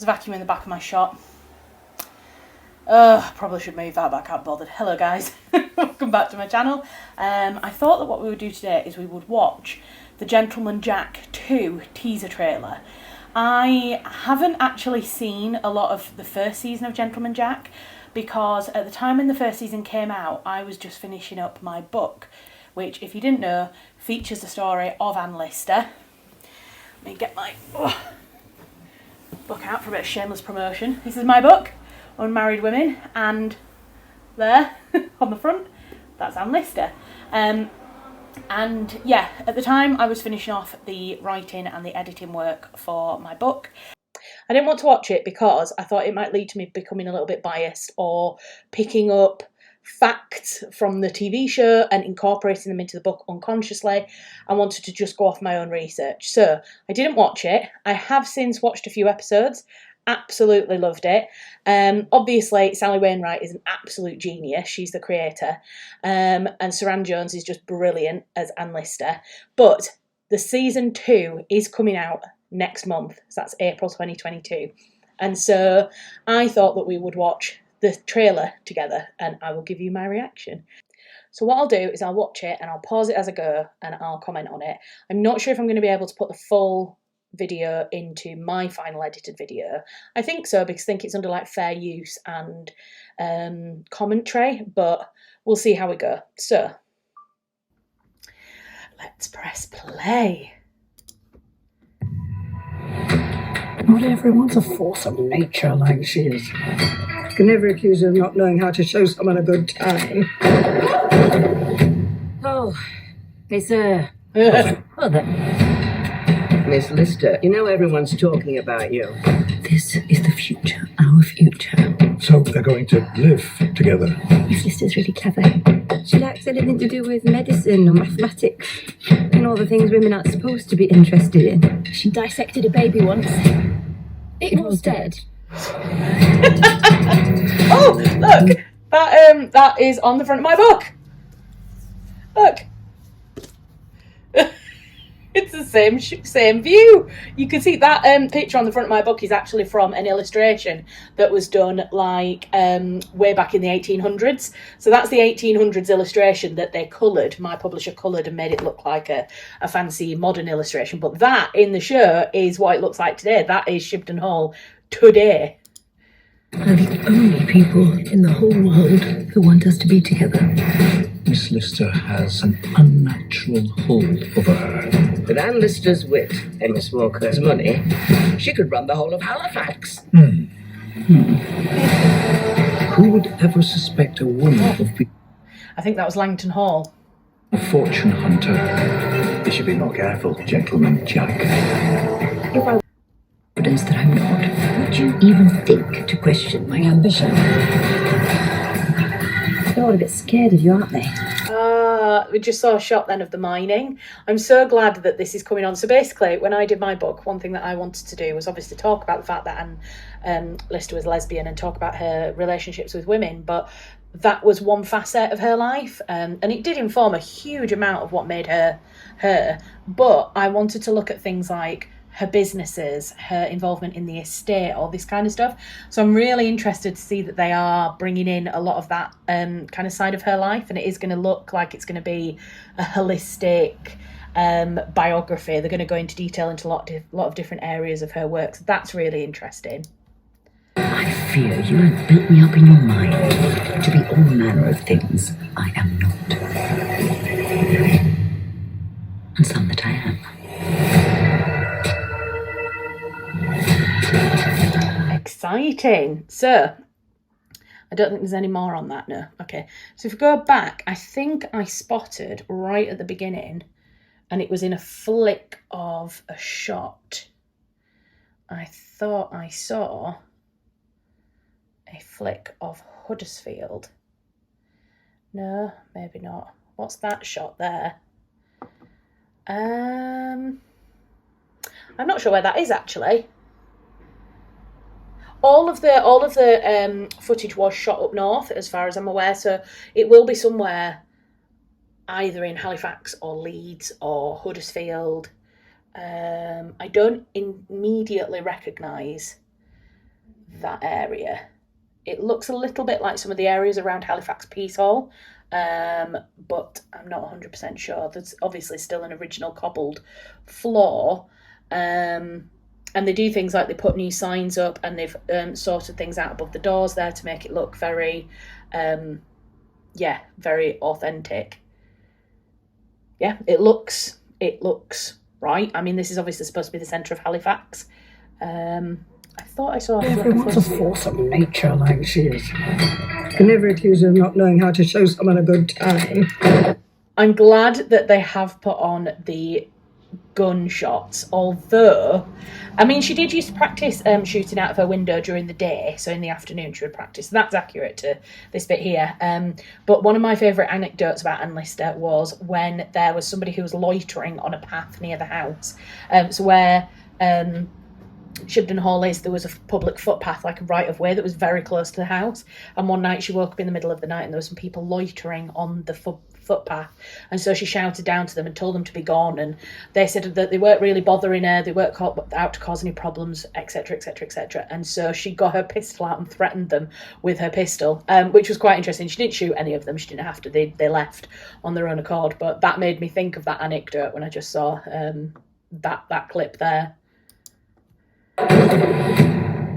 There's a vacuum in the back of my shop. Probably should move that, but I can't be bothered. Hello guys, welcome back to my channel. I thought that what we would do today is we would watch the Gentleman Jack 2 teaser trailer. I haven't actually seen a lot of the first season of Gentleman Jack because at the time when the first season came out, I was just finishing up my book, which, if you didn't know, features the story of Anne Lister. Let me get my book out for a bit of shameless promotion. This is my book, Unmarried Women, and there on the front, that's Anne Lister. And yeah, at the time I was finishing off the writing and the editing work for my book. I didn't want to watch it because I thought it might lead to me becoming a little bit biased or picking up facts from the TV show and incorporating them into the book unconsciously. I wanted to just go off my own research. So I didn't watch it. I have since watched a few episodes. Absolutely loved it. Obviously, Sally Wainwright is an absolute genius. She's the creator. And Saran Jones is just brilliant as Anne Lister. But the season 2 is coming out next month. So that's April 2022. And so I thought that we would watch the trailer together and I will give you my reaction. So what I'll do is I'll watch it and I'll pause it as I go and I'll comment on it. I'm not sure if I'm going to be able to put the full video into my final edited video. I think so because I think it's under like fair use and commentary, but we'll see how we go. So let's press play. Not everyone's a force of nature like she is. You can never accuse her of not knowing how to show someone a good time. Oh, it's Mother. Miss Lister, you know everyone's talking about you. This is the future, our future. So they're going to live together? Miss Lister's really clever. She lacks anything to do with medicine or mathematics and all the things women aren't supposed to be interested in. She dissected a baby once. It was dead. Oh, look! That is on the front of my book. Look. It's the same view. You can see that picture on the front of my book is actually from an illustration that was done like way back in the 1800s. So that's the 1800s illustration that they coloured. My publisher coloured and made it look like a fancy modern illustration. But that in the show is what it looks like today. That is Shibden Hall today. Are the only people in the whole world who want us to be together. Miss Lister has an unnatural hold over her. With Anne Lister's wit and Miss Walker's money, she could run the whole of Halifax. Who would ever suspect a woman of being I think that was Langton Hall. a fortune hunter? You should be more careful, Gentleman Jack. If I evidence that I'm not, would you even think to question my ambition? They're all a bit scared of you, aren't they? We just saw a shot then of the mining. I'm so glad that this is coming on. So basically, when I did my book, one thing that I wanted to do was obviously talk about the fact that Anne Lister was lesbian and talk about her relationships with women, but that was one facet of her life, and it did inform a huge amount of what made her her. But I wanted to look at things like her businesses, her involvement in the estate, all this kind of stuff. So I'm really interested to see that they are bringing in a lot of that kind of side of her life, and it is going to look like it's going to be a holistic biography. They're going to go into detail into a lot of different areas of her work. So that's really interesting. I fear you have built me up in your mind to be all manner of things I am not. And some that I am. Exciting. So I don't think there's any more on that, no. Okay, so if we go back, I think I spotted right at the beginning, and it was in a flick of a shot. I thought I saw a flick of Huddersfield. No, maybe not. What's that shot there? I'm not sure where that is actually. All of the footage was shot up north, as far as I'm aware, so it will be somewhere either in Halifax or Leeds or Huddersfield. I don't immediately recognise that area. It looks a little bit like some of the areas around Halifax Peace Hall, but I'm not 100% sure. There's obviously still an original cobbled floor, and they do things like they put new signs up, and they've sorted things out above the doors there to make it look very, very authentic. Yeah, it looks right. I mean, this is obviously supposed to be the centre of Halifax. I thought I saw Everyone's a force of nature like she is. Can never accuse her of not knowing how to show someone a good time. I'm glad that they have put on the gunshots, although, I mean, she did used to practice shooting out of her window during the day, so in the afternoon she would practice. So that's accurate to this bit here. But one of my favourite anecdotes about Anne Lister was when there was somebody who was loitering on a path near the house. So where Shibden Hall is, there was a public footpath, like a right-of-way, that was very close to the house. And one night she woke up in the middle of the night and there were some people loitering on the footpath. And so she shouted down to them and told them to be gone. And they said that they weren't really bothering her, they weren't out to cause any problems, etc., etc., etc. And so she got her pistol out and threatened them with her pistol, which was quite interesting. She didn't shoot any of them, she didn't have to, they left on their own accord. But that made me think of that anecdote when I just saw that clip there.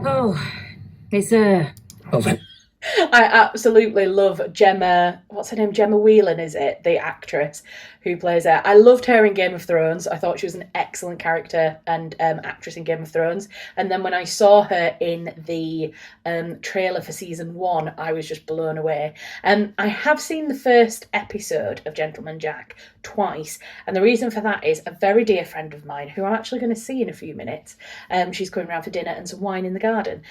Oh, it's I absolutely love Gemma, what's her name? Gemma Whelan, is it? The actress who plays her. I loved her in Game of Thrones. I thought she was an excellent character and actress in Game of Thrones. And then when I saw her in the trailer for season 1, I was just blown away. I have seen the first episode of Gentleman Jack twice. And the reason for that is a very dear friend of mine who I'm actually going to see in a few minutes. She's coming round for dinner and some wine in the garden.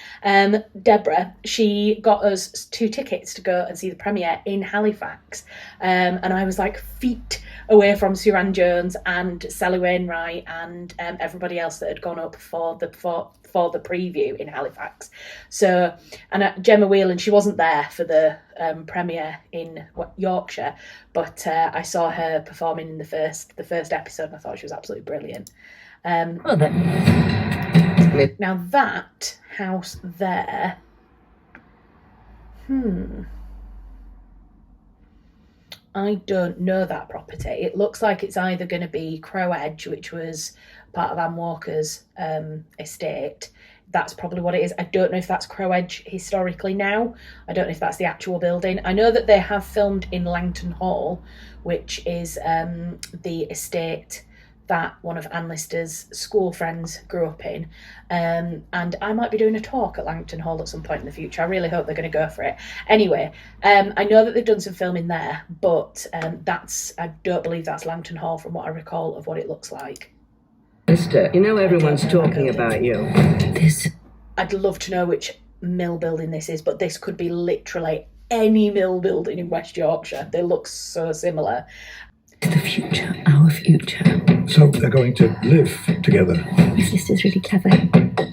Deborah, she got us 2 tickets to go and see the premiere in Halifax. And I was like feet away from Suran Jones and Sally Wainwright and everybody else that had gone up for the preview in Halifax. So, and Gemma Whelan, she wasn't there for the premiere in Yorkshire, but I saw her performing in the first episode and I thought she was absolutely brilliant. well then. Now that house there, I don't know that property. It looks like it's either going to be Crow Edge, which was part of Anne Walker's estate. That's probably what it is. I don't know if that's Crow Edge historically now. I don't know if that's the actual building. I know that they have filmed in Langton Hall, which is the estate that one of Anne Lister's school friends grew up in. And I might be doing a talk at Langton Hall at some point in the future. I really hope they're going to go for it. Anyway, I know that they've done some filming there, but I don't believe that's Langton Hall from what I recall of what it looks like. Mister, you know everyone's talking about you. I'd love to know which mill building this is, but this could be literally any mill building in West Yorkshire. They look so similar. To the future, our future. So they're going to live together. Miss Lister's really clever.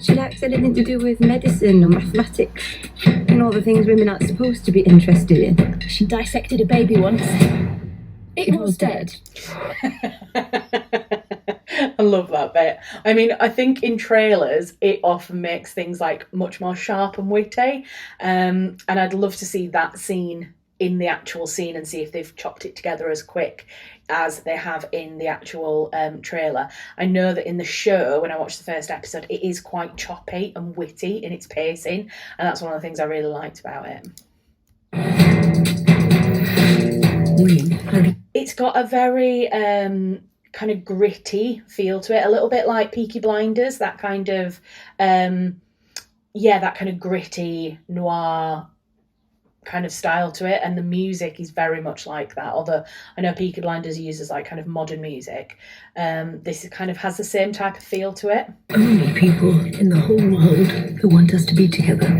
She lacks anything to do with medicine or mathematics and all the things women aren't supposed to be interested in. She dissected a baby once. It was dead. I love that bit. I mean, I think in trailers, it often makes things like much more sharp and witty. And I'd love to see that scene in the actual scene and see if they've chopped it together as quick as they have in the actual trailer. I know that in the show, when I watched the first episode, it is quite choppy and witty in its pacing, and that's one of the things I really liked about it. It's got a very kind of gritty feel to it, a little bit like Peaky Blinders, that kind of that kind of gritty noir kind of style to it, and the music is very much like that, although I know Peaky Blinders uses like kind of modern music. This kind of has the same type of feel to it. Only people in the whole world who want us to be together.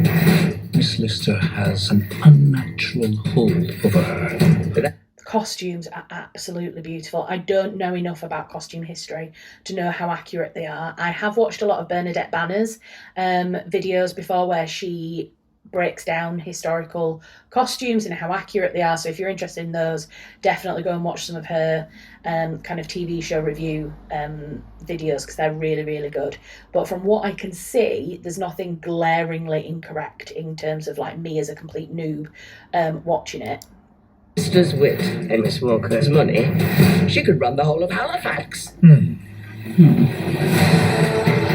Miss Lister has an unnatural hold over her. The costumes are absolutely beautiful. I don't know enough about costume history to know how accurate they are. I have watched a lot of Bernadette Banner's videos before where she breaks down historical costumes and how accurate they are. So if you're interested in those, definitely go and watch some of her kind of TV show review videos, because they're really, really good. But from what I can see, there's nothing glaringly incorrect in terms of like me as a complete noob watching it. Sister's wit and Miss Walker's money, she could run the whole of Halifax.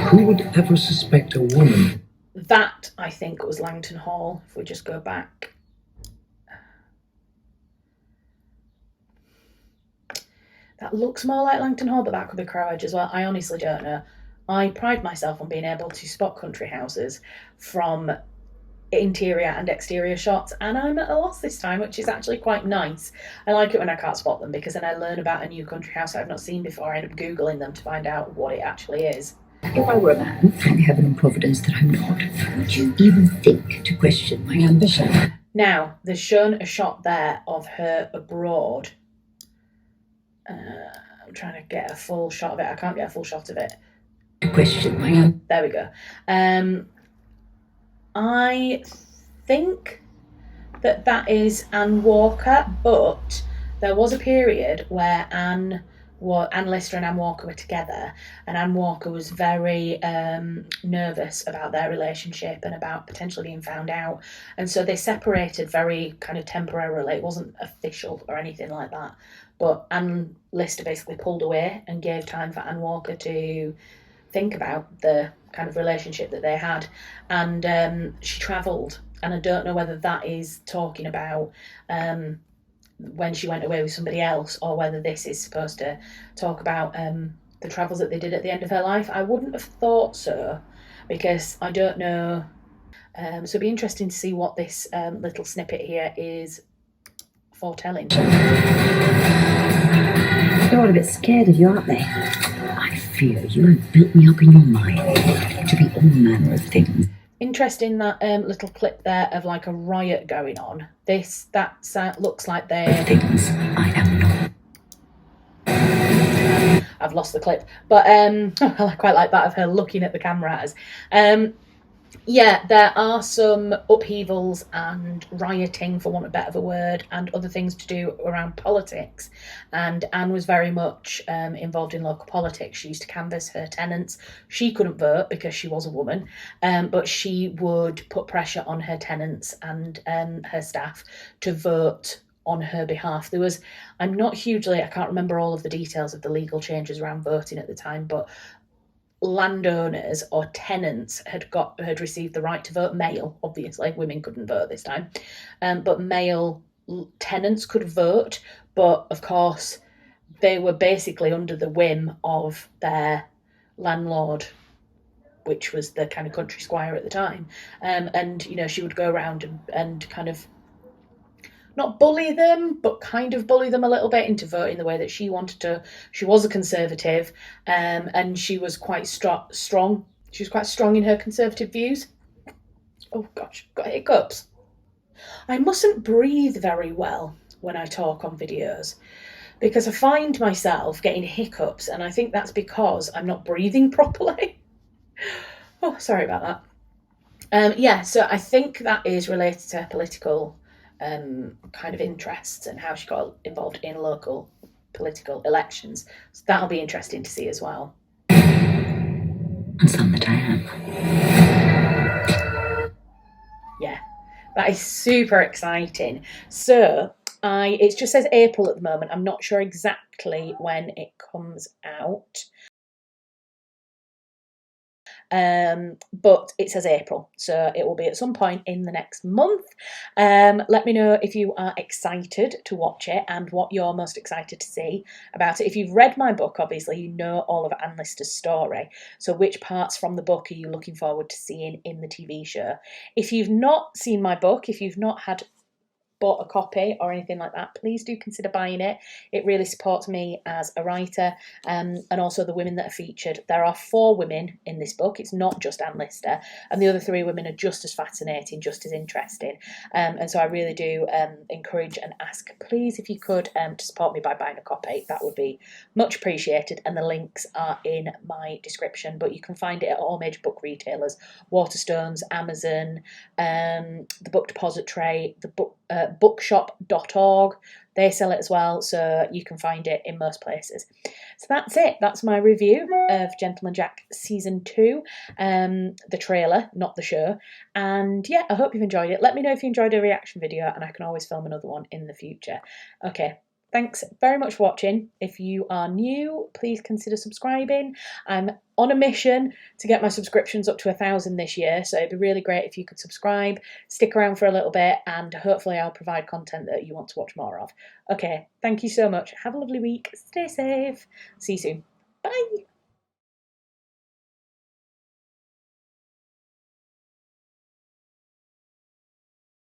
Who would ever suspect a woman? That, I think, was Langton Hall, if we just go back. That looks more like Langton Hall, but that could be Crowedge as well. I honestly don't know. I pride myself on being able to spot country houses from interior and exterior shots, and I'm at a loss this time, which is actually quite nice. I like it when I can't spot them, because then I learn about a new country house I've not seen before. I end up Googling them to find out what it actually is. If I were a man, thank heaven and providence that I'm not, would you even think to question my ambition? Now, they've shown a shot there of her abroad. I'm trying to get a full shot of it. I can't get a full shot of it. To question my ambition. There we go. I think that is Anne Walker, but there was a period where Anne Lister and Anne Walker were together, and Anne Walker was very nervous about their relationship and about potentially being found out, and so they separated very kind of temporarily. It wasn't official or anything like that, but Anne Lister basically pulled away and gave time for Anne Walker to think about the kind of relationship that they had, and she travelled, and I don't know whether that is talking about when she went away with somebody else, or whether this is supposed to talk about the travels that they did at the end of her life. I wouldn't have thought so, because I don't know. So it'd be interesting to see what this little snippet here is foretelling. They're all a bit scared of you, aren't they? I fear you have built me up in your mind to be all manner of things. Interesting that little clip there of like a riot going on. That looks like they're Things I am not. I've lost the clip, but I quite like that of her looking at the camera as. Yeah, there are some upheavals and rioting, for want of a better word, and other things to do around politics. And Anne was very much involved in local politics. She used to canvass her tenants. She couldn't vote because she was a woman, but she would put pressure on her tenants and her staff to vote on her behalf. I can't remember all of the details of the legal changes around voting at the time, but landowners or tenants had received the right to vote. Male, obviously, women couldn't vote this time, but male tenants could vote, but of course they were basically under the whim of their landlord, which was the kind of country squire at the time, and she would go around and kind of not bully them, but kind of bully them a little bit into voting the way that she wanted to. She was a conservative, and she was quite strong. She was quite strong in her conservative views. Oh gosh, got hiccups. I mustn't breathe very well when I talk on videos, because I find myself getting hiccups, and I think that's because I'm not breathing properly. Oh, sorry about that. So I think that is related to her political kind of interests and how she got involved in local political elections. So that'll be interesting to see as well. And some that I am. Yeah, that is super exciting. So it just says April at the moment. I'm not sure exactly when it comes out. But it says April, so it will be at some point in the next month. Let me know if you are excited to watch it and what you're most excited to see about it. If you've read my book, obviously you know all of Anne Lister's story, so which parts from the book are you looking forward to seeing in the TV show? If you've not seen my book, if you've not had bought a copy or anything like that, please do consider buying it. It really supports me as a writer, and also the women that are featured. There are 4 women in this book. It's not just Anne Lister, and the other 3 women are just as fascinating, just as interesting. And so I really do encourage and ask, please, if you could, to support me by buying a copy. That would be much appreciated, and the links are in my description. But you can find it at all major book retailers: Waterstones, Amazon, the Book Depository, the bookshop.org. They sell it as well, so you can find it in most places. So that's it. That's my review of Gentleman Jack Season 2, the trailer, not the show. And yeah, I hope you've enjoyed it. Let me know if you enjoyed a reaction video, and I can always film another one in the future. Okay, thanks very much for watching. If you are new, please consider subscribing. I'm on a mission to get my subscriptions up to 1,000 this year, so it'd be really great if you could subscribe, stick around for a little bit, and hopefully I'll provide content that you want to watch more of. Okay, thank you so much. Have a lovely week. Stay safe. See you soon. Bye.